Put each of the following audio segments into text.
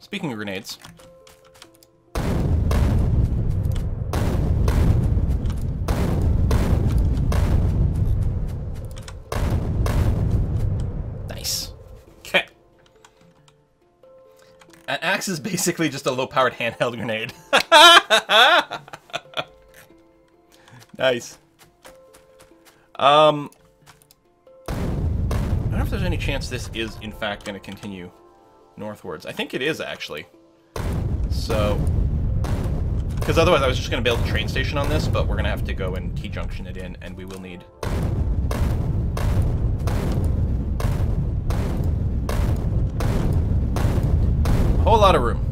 speaking of grenades... Nice. Okay. An axe is basically just a low-powered handheld grenade. Nice. I don't know if there's any chance this is, in fact, going to continue northwards. I think it is, actually. So... Because otherwise I was just going to build a train station on this, but we're going to have to go and T-junction it in, and we will need... a whole lot of room.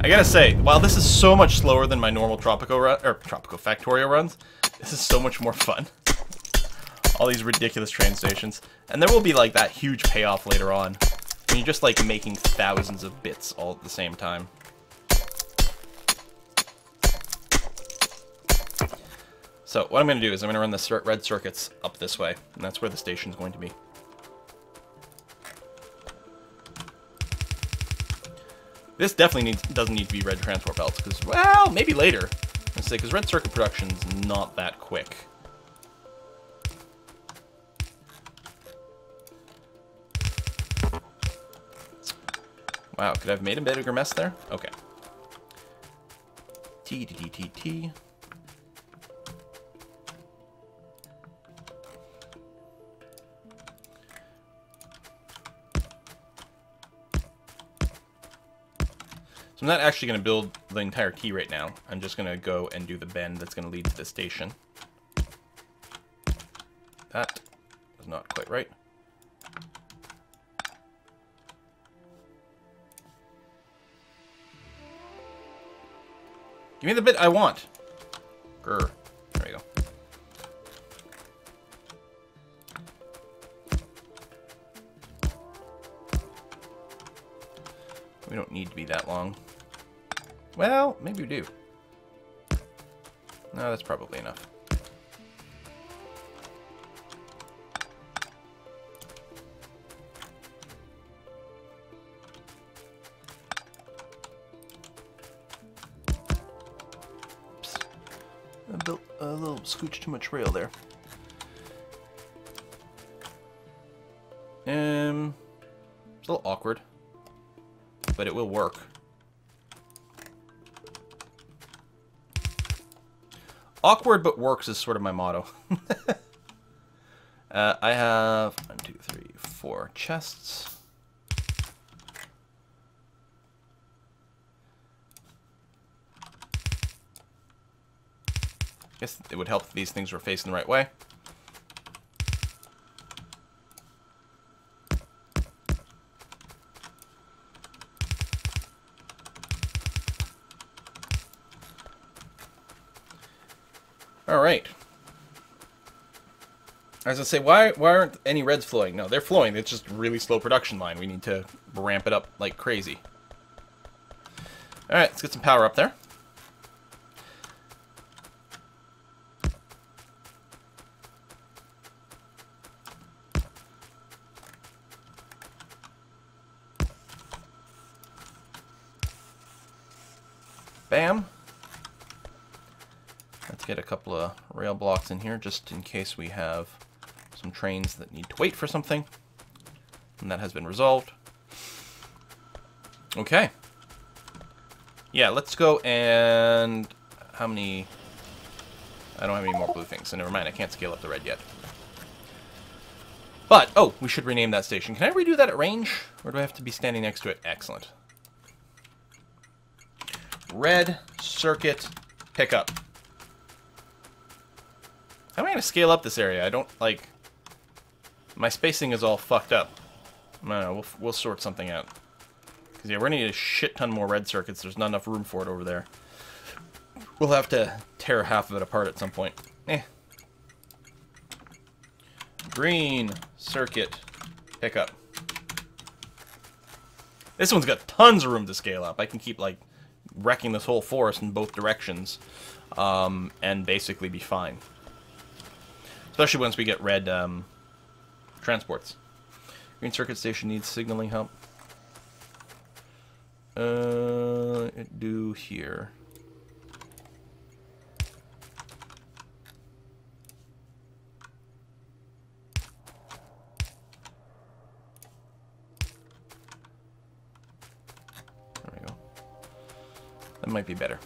I gotta say, while this is so much slower than my normal Tropico Factorio runs, this is so much more fun. All these ridiculous train stations. And there will be, like, that huge payoff later on, when you're just, like, making thousands of bits all at the same time. So, what I'm going to do is I'm going to run the red circuits up this way, and that's where the station's going to be. This definitely doesn't need to be red transport belts, because, well, maybe later. Let's say, because red circuit production's not that quick. Wow, could I have made a bigger mess there? Okay. T. So I'm not actually going to build the entire T right now. I'm just going to go and do the bend that's going to lead to the station. That was not quite right. Give me the bit I want. Grr. There we go. We don't need to be that long. Well, maybe we do. No, that's probably enough. Oops. I built a little scooch too much rail there. It's a little awkward, but it will work. Awkward but works is sort of my motto. I have 1, 2, 3, 4 chests. Guess it would help if these things were facing the right way. All right. As I say, why aren't any reds flowing? No, they're flowing. It's just really slow production line. We need to ramp it up like crazy. All right, let's get some power up there. Bam. Let's get a couple of rail blocks in here just in case we have some trains that need to wait for something. And that has been resolved. Okay. Yeah, let's go and... How many... I don't have any more blue things, so never mind. I can't scale up the red yet. But, oh, we should rename that station. Can I redo that at range? Or do I have to be standing next to it? Excellent. Red circuit pickup. How am I going to scale up this area? I don't, like... My spacing is all fucked up. I don't know, we'll sort something out. Because, yeah, we're going to need a shit ton more red circuits. There's not enough room for it over there. We'll have to tear half of it apart at some point. Green circuit pickup. This one's got tons of room to scale up. I can keep, like, wrecking this whole forest in both directions, and basically be fine. Especially once we get red transports. Green circuit station needs signaling help. It do here. There we go. That might be better.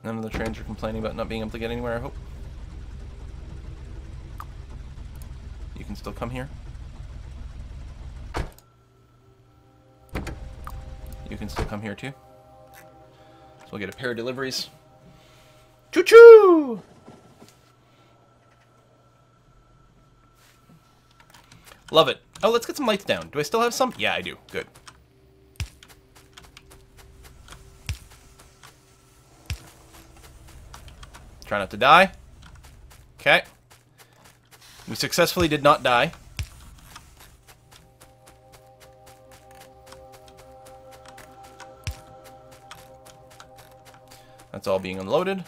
None of the trains are complaining about not being able to get anywhere, I hope. You can still come here. You can still come here too. So we'll get a pair of deliveries. Choo-choo! Love it. Oh, let's get some lights down. Do I still have some? Yeah, I do. Good. Try not to die. Okay. We successfully did not die. That's all being unloaded.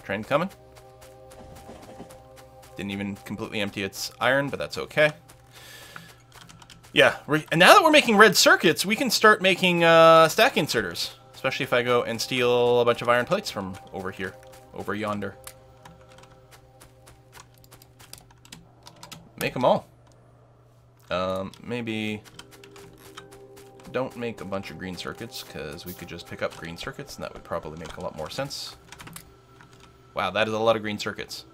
Train coming. Didn't even completely empty its iron, but that's okay. Yeah, and now that we're making red circuits, we can start making stack inserters. Especially if I go and steal a bunch of iron plates from over here, over yonder. Make them all. Maybe don't make a bunch of green circuits, because we could just pick up green circuits, and that would probably make a lot more sense. Wow, that is a lot of green circuits.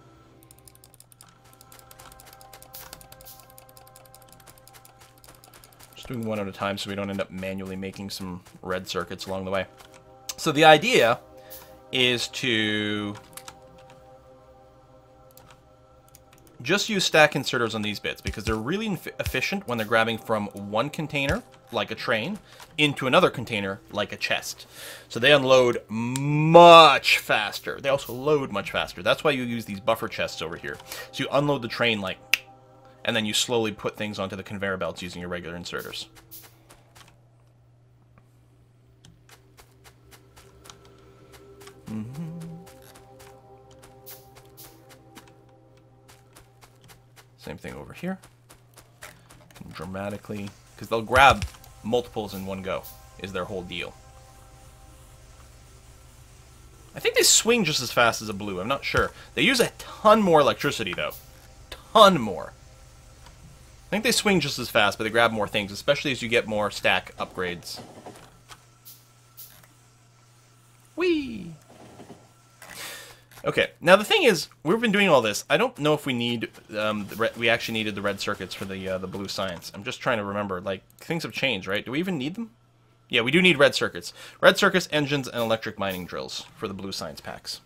Just doing one at a time so we don't end up manually making some red circuits along the way. So the idea is to just use stack inserters on these bits, because they're really efficient when they're grabbing from one container, like a train, into another container, like a chest. So they unload much faster. They also load much faster. That's why you use these buffer chests over here. So you unload the train, like, and then you slowly put things onto the conveyor belts using your regular inserters. Same thing over here. Dramatically, because they'll grab multiples in one go, is their whole deal. I think they swing just as fast as a blue, I'm not sure. They use a ton more electricity, though. Ton more. I think they swing just as fast, but they grab more things, especially as you get more stack upgrades. Whee! Okay, now the thing is, we've been doing all this. I don't know if we need, we actually needed the red circuits for the blue science. I'm just trying to remember, like, things have changed, right? Do we even need them? Yeah, we do need red circuits. Red circuits, engines, and electric mining drills for the blue science packs.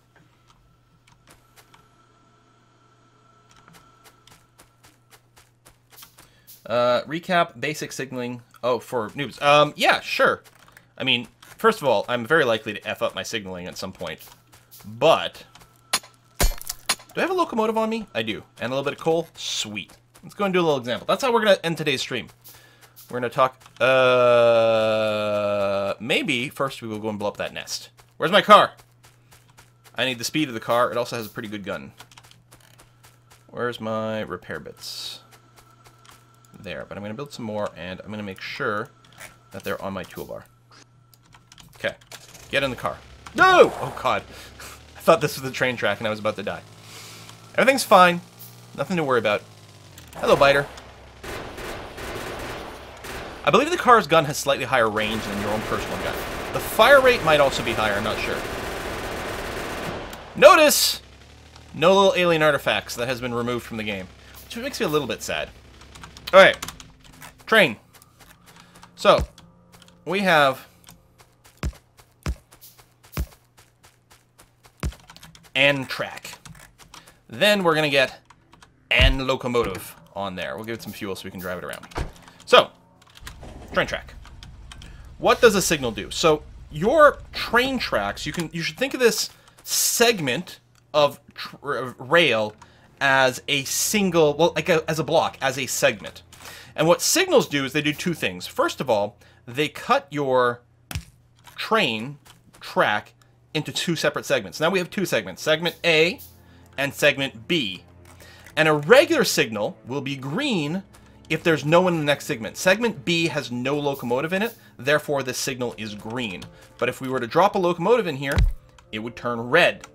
Recap, basic signaling. Oh, for noobs. Yeah, sure. I mean, first of all, I'm very likely to F up my signaling at some point. But do I have a locomotive on me? I do. And a little bit of coal? Sweet. Let's go and do a little example. That's how we're going to end today's stream. We're going to talk... maybe first we will go and blow up that nest. Where's my car? I need the speed of the car. It also has a pretty good gun. Where's my repair bits? There. But I'm going to build some more, and I'm going to make sure that they're on my toolbar. Okay. Get in the car. No! Oh, God. I thought this was the train track, and I was about to die. Everything's fine. Nothing to worry about. Hello, Biter. I believe the car's gun has slightly higher range than your own personal gun. The fire rate might also be higher, I'm not sure. Notice! No little alien artifacts. That has been removed from the game. Which makes me a little bit sad. Alright. Train. So, we have... and track. Then we're gonna get and locomotive on there. We'll give it some fuel so we can drive it around. So, train track. What does a signal do? So your train tracks, you should think of this segment of rail as a single, well, like as a block, as a segment. And what signals do is they do two things. First of all, they cut your track into two separate segments. Now we have two segments, segment A and segment B. And a regular signal will be green if there's no one in the next segment. Segment B has no locomotive in it, therefore this signal is green. But if we were to drop a locomotive in here, it would turn red,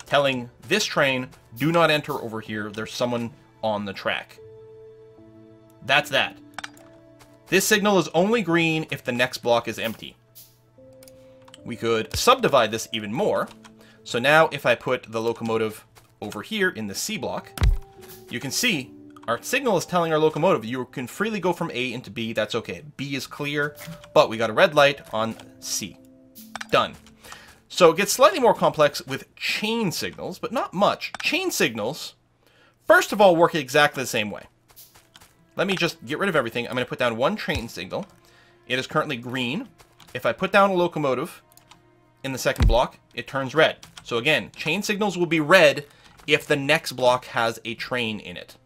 telling this train, do not enter over here, there's someone on the track. That's that. This signal is only green if the next block is empty. We could subdivide this even more. So now if I put the locomotive over here in the C block, you can see our signal is telling our locomotive you can freely go from A into B. That's okay. B is clear, but we got a red light on C. Done. So it gets slightly more complex with chain signals, but not much. Chain signals, first of all, work exactly the same way. Let me just get rid of everything. I'm going to put down one train signal. It is currently green. If I put down a locomotive in the second block, it turns red. So again, chain signals will be red if the next block has a train in it.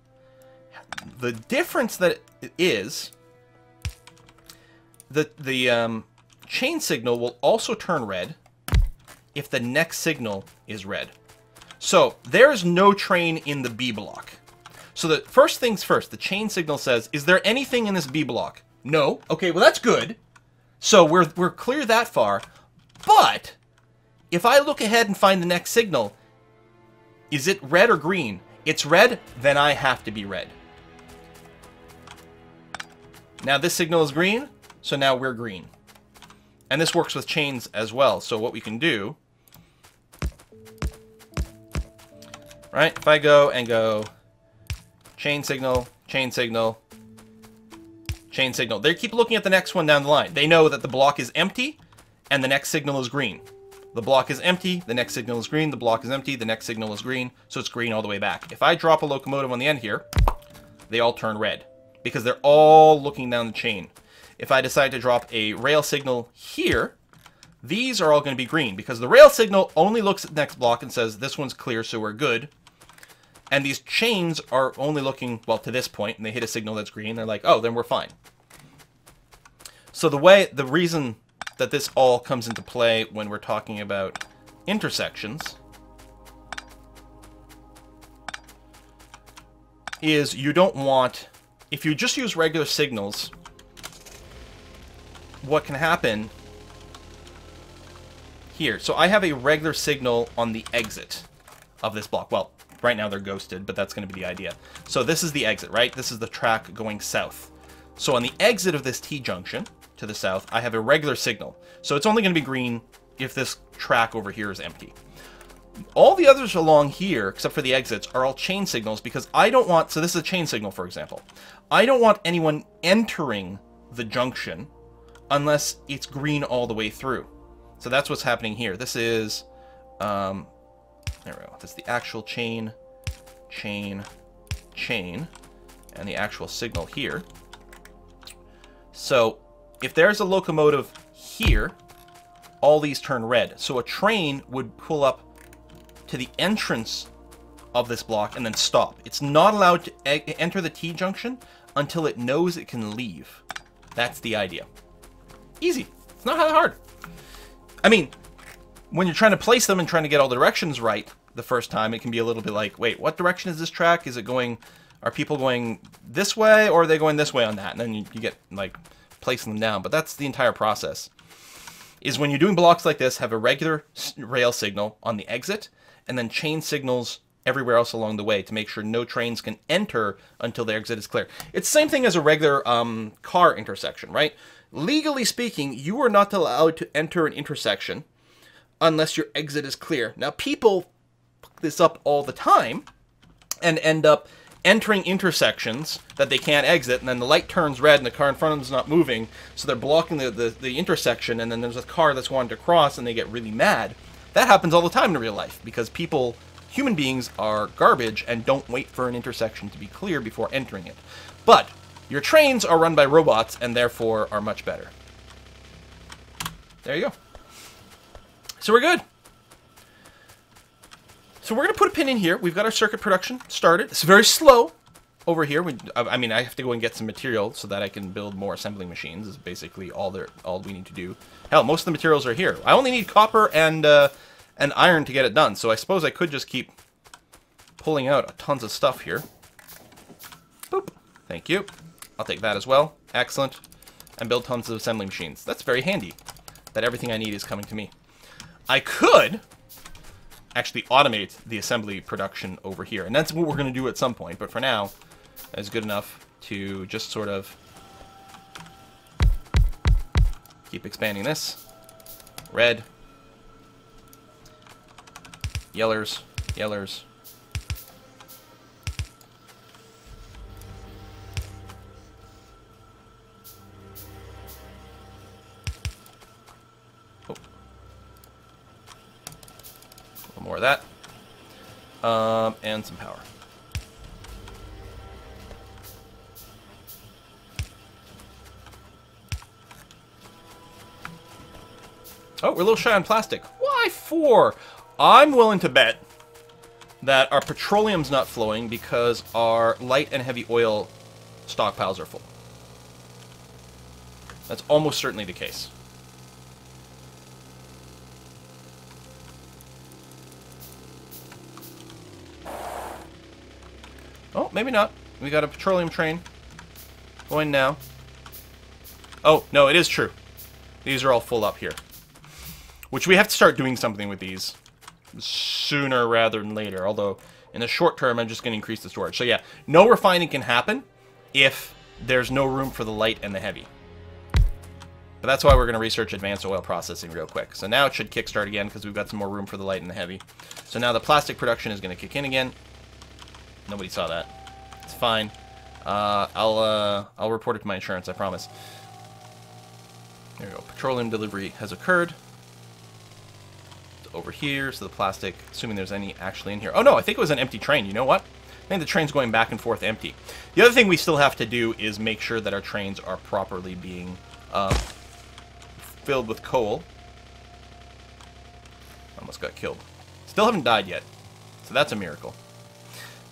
The difference that it is, the chain signal will also turn red if the next signal is red. So there is no train in the B block. So the first things first, the chain signal says, is there anything in this B block? No. Okay, well that's good. So we're clear that far. But if I look ahead and find the next signal, is it red or green? It's red, then I have to be red. Now this signal is green, so now we're green. And this works with chains as well. So what we can do, right? If I go and go chain signal, chain signal, chain signal. They keep looking at the next one down the line. They know that the block is empty and the next signal is green. The block is empty, the next signal is green, the block is empty, the next signal is green, so it's green all the way back. If I drop a locomotive on the end here, they all turn red because they're all looking down the chain. If I decide to drop a rail signal here, these are all going to be green because the rail signal only looks at the next block and says this one's clear, so we're good. And these chains are only looking, well, to this point, and they hit a signal that's green. They're like, oh, then we're fine. So the reason that this all comes into play when we're talking about intersections is you don't want, if you just use regular signals, what can happen here. So I have a regular signal on the exit of this block. Well, right now they're ghosted, but that's going to be the idea. So this is the exit, right? This is the track going south. So on the exit of this T-junction to the south, I have a regular signal. So it's only going to be green if this track over here is empty. All the others along here, except for the exits, are all chain signals because I don't want, so this is a chain signal, for example. I don't want anyone entering the junction unless it's green all the way through. So that's what's happening here. This is, there we go. That's the actual chain, chain, chain, and the actual signal here. So if there's a locomotive here, all these turn red. So a train would pull up to the entrance of this block and then stop. It's not allowed to enter the T-junction until it knows it can leave. That's the idea. Easy. It's not that hard. I mean, when you're trying to place them and trying to get all the directions right the first time, it can be a little bit like, wait, what direction is this track? Is it going, are people going this way or are they going this way on that? And then you get like placing them down. But that's the entire process. Is when you're doing blocks like this, have a regular rail signal on the exit and then chain signals everywhere else along the way to make sure no trains can enter until the exit is clear. It's the same thing as a regular car intersection, right? Legally speaking, you are not allowed to enter an intersection unless your exit is clear. Now, people fuck this up all the time and end up entering intersections that they can't exit, and then the light turns red and the car in front of them is not moving, so they're blocking the intersection, and then there's a car that's wanting to cross and they get really mad. That happens all the time in real life because people, human beings, are garbage and don't wait for an intersection to be clear before entering it. But your trains are run by robots and therefore are much better. There you go. So we're good. So we're going to put a pin in here. We've got our circuit production started. It's very slow over here. I mean, I have to go and get some material so that I can build more assembling machines. Is basically all we need to do. Hell, most of the materials are here. I only need copper and iron to get it done. So I suppose I could just keep pulling out tons of stuff here. Boop. Thank you. I'll take that as well. Excellent. And build tons of assembly machines. That's very handy. That everything I need is coming to me. I could actually automate the assembly production over here. And that's what we're going to do at some point. But for now, it's good enough to just sort of keep expanding this. Red. Yellers. Yellers. More of that. And some power. Oh, we're a little shy on plastic. Why 4? I'm willing to bet that our petroleum's not flowing because our light and heavy oil stockpiles are full. That's almost certainly the case. Oh, maybe not. We got a petroleum train going now. Oh, no, it is true. These are all full up here. Which we have to start doing something with these sooner rather than later. Although, in the short term, I'm just going to increase the storage. So yeah, no refining can happen if there's no room for the light and the heavy. But that's why we're going to research advanced oil processing real quick. So now it should kickstart again because we've got some more room for the light and the heavy. So now the plastic production is going to kick in again. Nobody saw that. It's fine. I'll report it to my insurance, I promise. There we go. Petroleum delivery has occurred. It's over here, so the plastic, assuming there's any actually in here. Oh no, I think it was an empty train. You know what? I think the train's going back and forth empty. The other thing we still have to do is make sure that our trains are properly being filled with coal. Almost got killed. Still haven't died yet, so that's a miracle.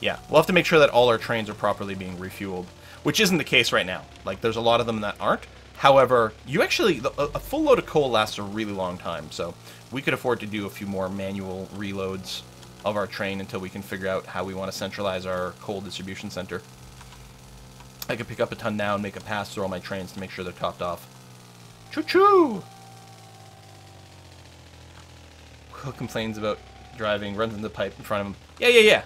Yeah, we'll have to make sure that all our trains are properly being refueled, which isn't the case right now. Like, there's a lot of them that aren't. However, you actually, a full load of coal lasts a really long time, so we could afford to do a few more manual reloads of our train until we can figure out how we want to centralize our coal distribution center. I could pick up a ton now and make a pass through all my trains to make sure they're topped off. Choo-choo! Who complains about driving, runs into the pipe in front of him. Yeah.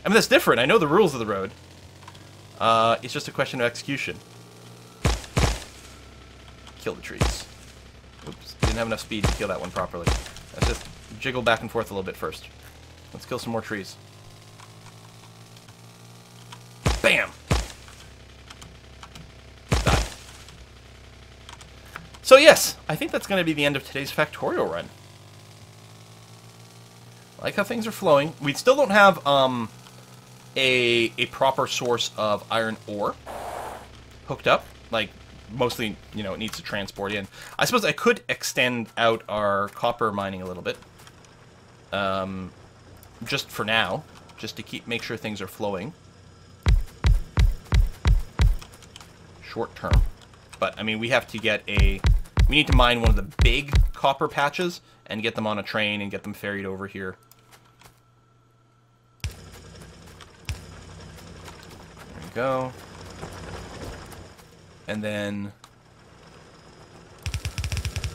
I mean, that's different. I know the rules of the road. It's just a question of execution. Kill the trees. Oops. Didn't have enough speed to kill that one properly. Let's just jiggle back and forth a little bit first. Let's kill some more trees. Bam! Die. So yes, I think that's going to be the end of today's Factorio run. I like how things are flowing. We still don't have, a proper source of iron ore hooked up. Like, mostly, you know, it needs to transport in. I suppose I could extend out our copper mining a little bit. Just for now. Just to make sure things are flowing. Short term. But, I mean, we have to get we need to mine one of the big copper patches and get them on a train and get them ferried over here. Go. And then,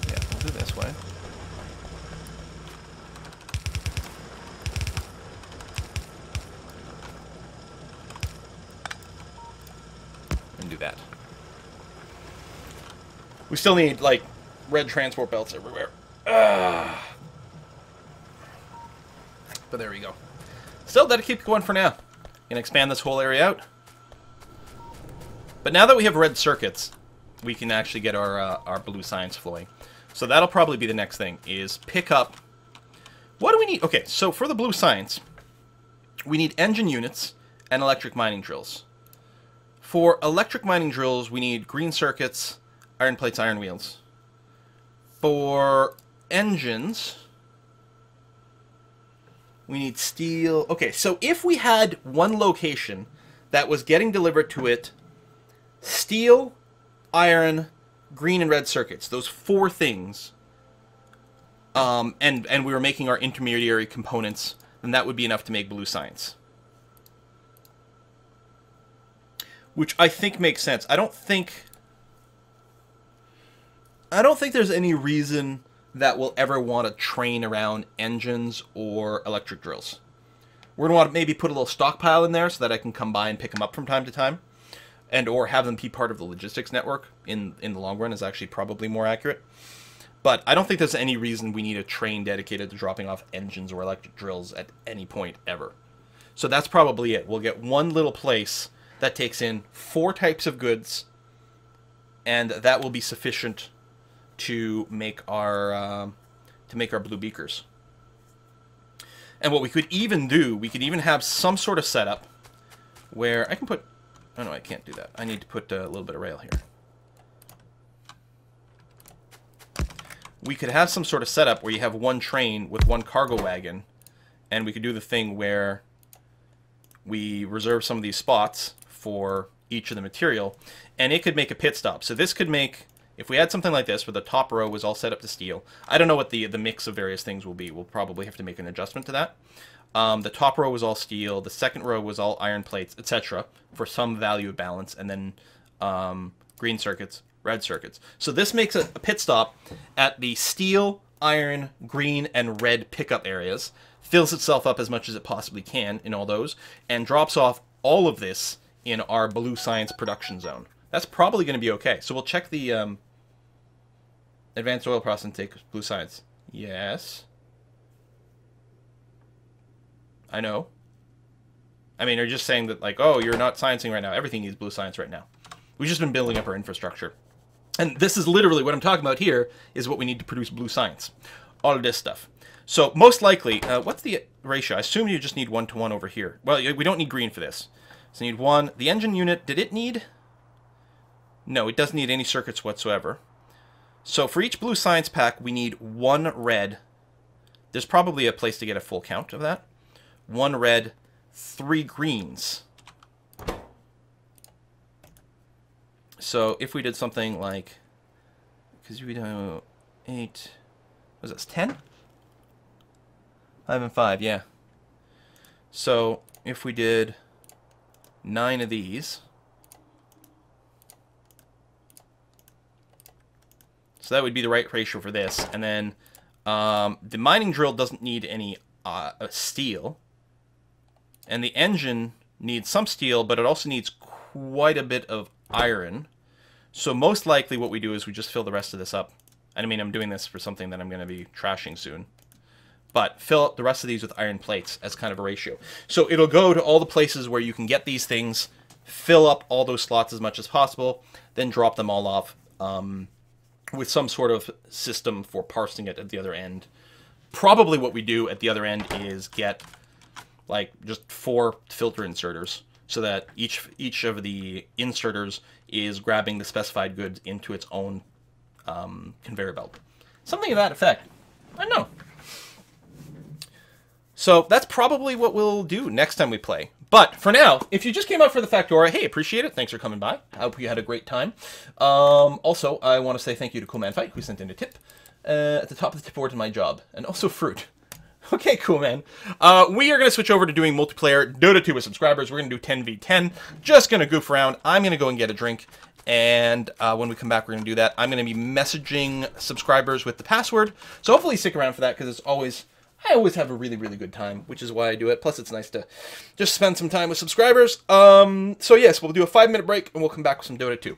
yeah, we'll do this way. And do that. We still need, like, red transport belts everywhere. But there we go. Still, that'll keep going for now. Gonna expand this whole area out. But now that we have red circuits, we can actually get our blue science flowing. So that'll probably be the next thing, is pick up... What do we need? Okay, so for the blue science, we need engine units and electric mining drills. For electric mining drills, we need green circuits, iron plates, iron wheels. For engines, We need steel. Okay, so if we had one location that was getting delivered to it steel, iron, green, and red circuits, those 4 things, and we were making our intermediary components, then that would be enough to make blue science. Which I think makes sense. I don't think there's any reason that we'll ever want to train around engines or electric drills. We're going to want to maybe put a little stockpile in there so that I can come by and pick them up from time to time. And or have them be part of the logistics network in the long run is actually probably more accurate. But I don't think there's any reason we need a train dedicated to dropping off engines or electric drills at any point ever. So that's probably it. We'll get one little place that takes in 4 types of goods, and that will be sufficient to make our blue beakers. And what we could even do, we could even have some sort of setup where I can put... Oh no, I can't do that. I need to put a little bit of rail here. We could have some sort of setup where you have one train with one cargo wagon, and we could do the thing where we reserve some of these spots for each of the material, and it could make a pit stop. So this could make, if we had something like this where the top row was all set up to steel, I don't know what the mix of various things will be. We'll probably have to make an adjustment to that. The top row was all steel, the second row was all iron plates, etc., for some value of balance, and then green circuits, red circuits. So this makes a pit stop at the steel, iron, green, and red pickup areas, fills itself up as much as it possibly can in all those, and drops off all of this in our blue science production zone. That's probably going to be okay. So we'll check the advanced oil process intake blue science. Yes. I know. I mean, they're just saying that, like, oh, you're not sciencing right now. Everything needs blue science right now. We've just been building up our infrastructure. And this is literally what I'm talking about here is what we need to produce blue science. All of this stuff. So most likely, what's the ratio? I assume you just need 1 to 1 over here. Well, we don't need green for this. So you need 1. The engine unit, did it need? No, it doesn't need any circuits whatsoever. So for each blue science pack, we need 1 red. There's probably a place to get a full count of that. 1 red, 3 greens. So if we did something like, because we do 8, was this 10? 5 and 5, yeah. So if we did 9 of these, so that would be the right ratio for this. And then the mining drill doesn't need any steel. And the engine needs some steel, but it also needs quite a bit of iron. So most likely what we do is we just fill the rest of this up. I mean, I'm doing this for something that I'm going to be trashing soon. But fill up the rest of these with iron plates as kind of a ratio. So it'll go to all the places where you can get these things, fill up all those slots as much as possible, then drop them all off with some sort of system for parsing it at the other end. Probably what we do at the other end is get like just 4 filter inserters so that each of the inserters is grabbing the specified goods into its own conveyor belt. Something to that effect. I don't know. So that's probably what we'll do next time we play. But for now, if you just came out for the Factorio, hey, appreciate it. Thanks for coming by. I hope you had a great time. Also, I want to say thank you to Cool Man Fight, who sent in a tip. At the top of the tip board to my job. And also fruit. Okay, cool, man. We are going to switch over to doing multiplayer Dota 2 with subscribers. We're going to do 10v10. Just going to goof around. I'm going to go and get a drink. And when we come back, we're going to do that. I'm going to be messaging subscribers with the password. So hopefully stick around for that, because I always have a really, really good time, which is why I do it. Plus, it's nice to just spend some time with subscribers. So yes, we'll do a 5-minute break, and we'll come back with some Dota 2.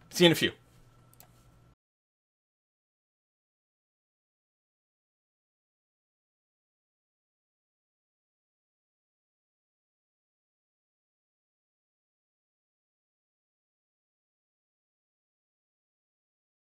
See you in a few.